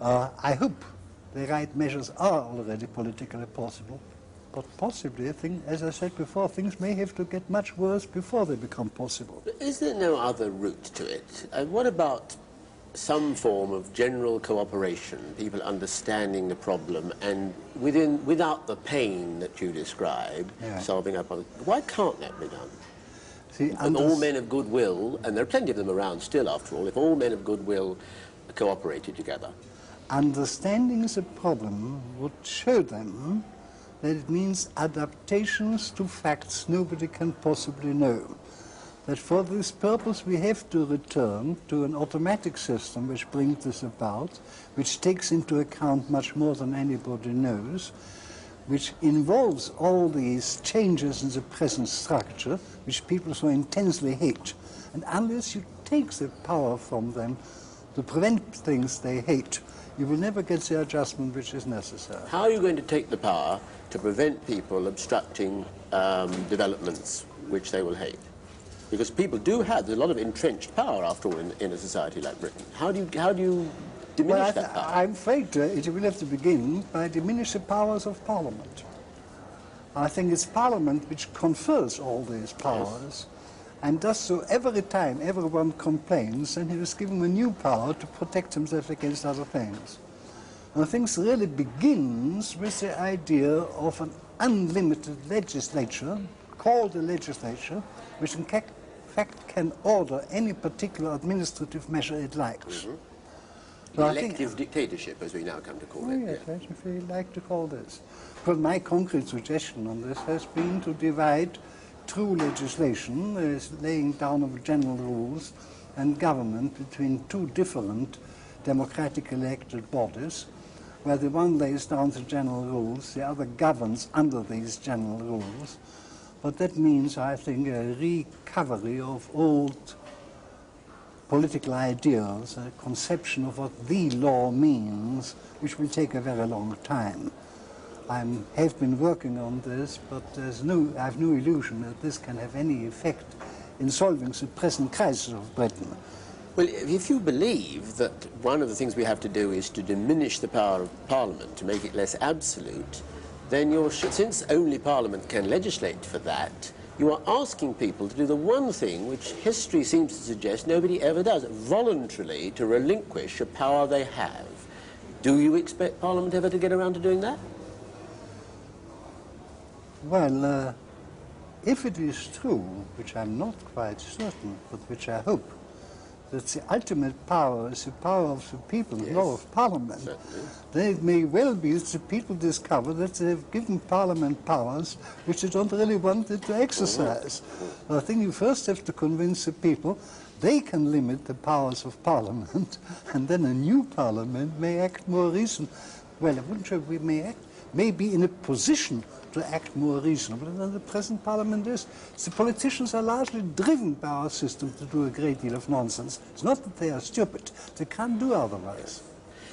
I hope the right measures are already politically possible, but possibly, I think, as I said before, things may have to get much worse before they become possible. But is there no other route to it? And what about some form of general cooperation, people understanding the problem and without the pain that you describe, solving up on? Why can't that be done? See, and all men of goodwill, and there are plenty of them around still after all, if all men of goodwill cooperated together. Understanding the problem would show them that it means adaptations to facts nobody can possibly know. That for this purpose we have to return to an automatic system which brings this about, which takes into account much more than anybody knows, which involves all these changes in the present structure, which people so intensely hate. And unless you take the power from them to prevent things they hate, you will never get the adjustment which is necessary. How are you going to take the power to prevent people obstructing developments which they will hate? Because people do have, there's a lot of entrenched power, after all, in a society like Britain. How do you diminish that power? I'm afraid it will have to begin by diminish the powers of Parliament. I think it's Parliament which confers all these powers, and does so every time everyone complains, and he is given a new power to protect himself against other things. And I think it really begins with the idea of an unlimited legislature, called a legislature, which in fact can order any particular administrative measure it likes. So elective dictatorship, as we now come to call it. Yes, that's what we like to call this. But my concrete suggestion on this has been to divide true legislation, laying down of general rules, and government between two different democratic elected bodies, where the one lays down the general rules, the other governs under these general rules. But that means, I think, a recovery of old political ideas, a conception of what the law means, which will take a very long time. I have been working on this, but I have no illusion that this can have any effect in solving the present crisis of Britain. Well, if you believe that one of the things we have to do is to diminish the power of Parliament, to make it less absolute, then since only Parliament can legislate for that, you are asking people to do the one thing which history seems to suggest nobody ever does, voluntarily to relinquish a power they have. Do you expect Parliament ever to get around to doing that? Well, if it is true, which I'm not quite certain, but which I hope, that the ultimate power is the power of the people, the law of Parliament, certainly, then it may well be that the people discover that they have given Parliament powers which they don't really want it to exercise. I think you first have to convince the people they can limit the powers of Parliament, and then a new Parliament may act more reasonably. Well, I wouldn't say we may be in a position to act more reasonably than the present Parliament is. The politicians are largely driven by our system to do a great deal of nonsense. It's not that they are stupid. They can't do otherwise.